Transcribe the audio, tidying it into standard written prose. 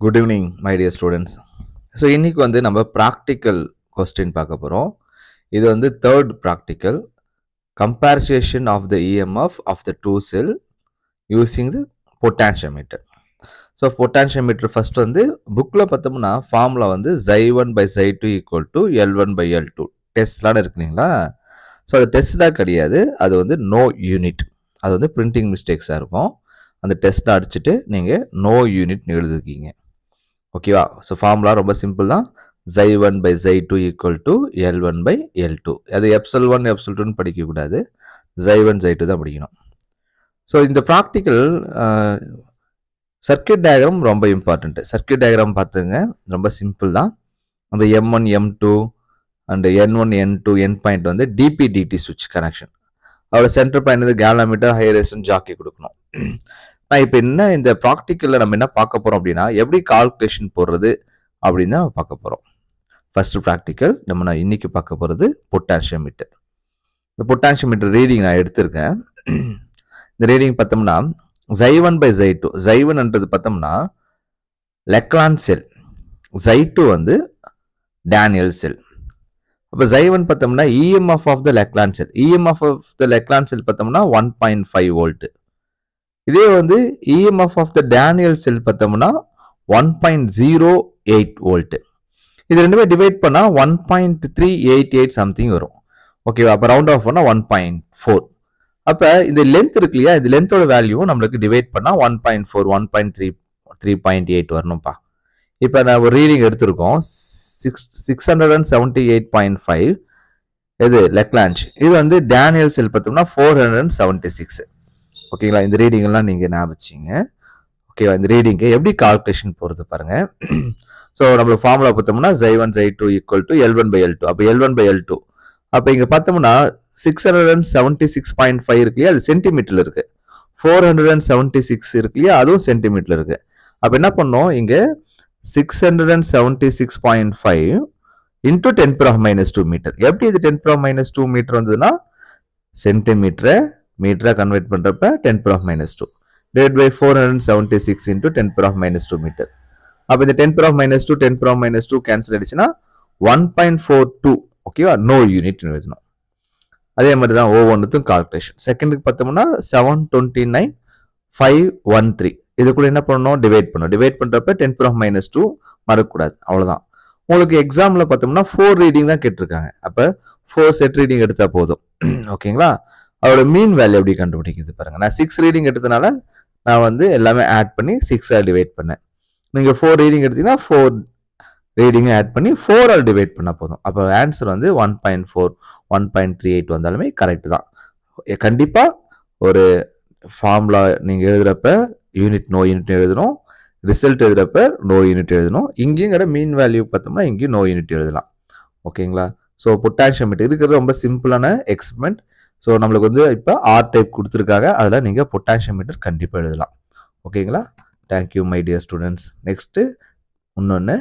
Good evening, my dear students. So, இன்னைக்கு வந்து நம்ம practical question பார்க்க போறோம். இது வந்து third practical comparison of the EMF of the two cell using the potentiometer. So, potentiometer first வந்து bookல பார்த்தோம்னா formula வந்து Xi1 by Xi2 equal to L1 by L2 டெஸ்ட்லாம் இருக்குங்களா? ஸோ அது டெஸ்ட்லாம் கிடையாது, அது வந்து no unit. அது வந்து printing mistakes இருக்கும். அந்த டெஸ்ட்ல அடிச்சுட்டு நீங்கள் no unit எழுதிருக்கீங்க. ஓகேவா? ஸோ ஃபார்முலா ரொம்ப சிம்பிள் தான். Xi1 by Xi2 equal to L1 by L2. அது epsilon 1 epsilon 2 படிக்கக்கூடாது. Xi1 Xi2 தான் படிக்கணும். ஸோ இந்த ப்ராக்டிக்கல் சர்க்கியூட் டயக்ராம் ரொம்ப இம்பார்ட்டன்ட். சர்க்கியூட் டயக்ராம் பார்த்துங்க, ரொம்ப சிம்பிள் தான். அந்த M1 M2 and N1 N2 N point வந்து DP/DT சுவிட்ச் கனெக்ஷன். அதோட சென்டர் பாயிண்ட் வந்து கேலோமீட்டர், ஹை ரெசிஸ்டன்ஸ் ஜாக்கி கொடுக்கணும். நான் இப்போ என்ன இந்த ப்ராக்டிக்கலில் நம்ம என்ன பார்க்க போகிறோம் அப்படின்னா, எப்படி கால்குலேஷன் போடுறது அப்படின்னு தான் பார்க்க போகிறோம். ஃபர்ஸ்ட் ப்ராக்டிக்கல் நான் இன்னைக்கு பார்க்க போகிறது பொட்டாசியோமீட்டர். இந்த பொட்டாசியோமீட்டர் ரீடிங் நான் எடுத்திருக்கேன். இந்த ரீடிங் பார்த்தோம்னா Xi1 by Xi2. Xi1ன்றது பார்த்தோம்னா லெக்லான் செல், Xi2 வந்து டேனியல் செல். அப்போ Xi1 பார்த்தோம்னா EMF of the Leclanche cell. EMF of the Leclanche cell பார்த்தோம்னா 1.5 வோல்ட். இதே வந்து EMF of the Daniell cell பார்த்தோம்னா 1.08 வோல்ட். இது ரெண்டுமே டிவைட் பண்ணா 1.388 சம்திங் வரும். ஓகேவா? அப்போ ரவுண்ட் ஆஃப் பண்ணா 1.4. அப்போ இந்த லென்த் இருக்கு இல்லையா, இந்த லென்த்தோட வேல்யூ நம்மளுக்கு டிவைட் பண்ணா 1.4, 1.3, 3.8 வரணும்ப்பா. இப்போ நான் ஒரு ரீடிங் எடுத்திருக்கோம் 678.5. இது லெக்லான்ச். இது வந்து டேனியல் செல் பார்த்தோம்னா 476. ஓகேங்களா? இந்த ரீடிங் எல்லாம் நீங்க ஞாபகம் வச்சுங்க. ஓகேவா? இந்த ரீடிங்க்கு எப்படி கால்குலேஷன் போறது பாருங்க. ஸோ நம்மளுக்கு ஃபார்முலா பார்த்தோம்னா Xi1 Xi2 equal to L1 by L2. அப்போ L1 by L2. அப்போ இங்க பார்த்தோம்னா 676.5 இருக்கு இல்லையா, அது சென்டிமீட்டர்ல இருக்கு. 476 இருக்கு இல்லையா, அதுவும் சென்டிமீட்டர்ல இருக்கு. அப்போ என்ன பண்ணோம், இங்க 676.5 into 10⁻⁻2 மீட்டர். எப்படி இது 10⁻⁻2 மீட்டர் வந்ததுன்னா, சென்டிமீட்டரை மீட்டரா கன்வெர்ட் பண்றப்ப 10⁻⁻2 divided by 476 into 10⁻⁻2 மீட்டர். அப்ப இந்த 10⁻⁻2 10⁻⁻2 கேன்சல் ஆயிடுச்சுன்னா 1.42. ஓகேவா? நோ யூனிட் எழுதணும். அதே மாதிரி தான் ஒவ்வொன்றுக்கும் கால்குலேஷன். செகண்டுக்கு பார்த்தோம்னா 729,513. இது கூட என்ன பண்ணணும், டிவைட் பண்ணணும். டிவைட் பண்றப்ப 10⁻⁻2 மறக்கக்கூடாது. அவ்வளவுதான். உங்களுக்கு எக்ஸாம்ல பார்த்தோம்னா 4 ரீடிங் தான் கேட்டிருக்காங்க. அப்ப 4 செட் ரீடிங் எடுத்தா போதும். ஓகேங்களா? அதோட மீன் வேல்யூ எப்படி கண்டுபிடிக்கிறது பாருங்க. நான் 6 ரீடிங் எடுத்தனால நான் வந்து எல்லாமே ஆட் பண்ணி 6 டிவைட் பண்ணேன். நீங்க 4 ரீடிங் எடுத்தீங்கன்னா 4 ரீடிங் ஆட் பண்ணி 4 டிவைட் பண்ணா போதும். அப்போ ஆன்சர் வந்து 1.4, 1.38 வந்தாலுமே கரெக்ட் தான். கண்டிப்பா ஒரு ஃபார்முலா நீங்க எழுதுறப்ப யூனிட் நோ யூனிட் எழுதணும், ரிசல்ட் எழுதுறப்ப நோ யூனிட் எழுதணும். இங்கேங்கிற மீன் வேல்யூ பார்த்தோம்னா இங்கேயும் நோ யூனிட் எழுதலாம். ஓகேங்களா? ஸோ பொட்டாசியோமீட்டர் இருக்கிறது ரொம்ப சிம்பிளான எக்ஸ்பெரிமெண்ட். ஸோ நம்மளுக்கு வந்து இப்போ ஆர் டைப் கொடுத்துருக்காங்க, அதில் நீங்கள் பொட்டாசியோமீட்டர் கண்டிப்பாக எழுதலாம். ஓகேங்களா? Thank you my dear students. Next இன்னொன்று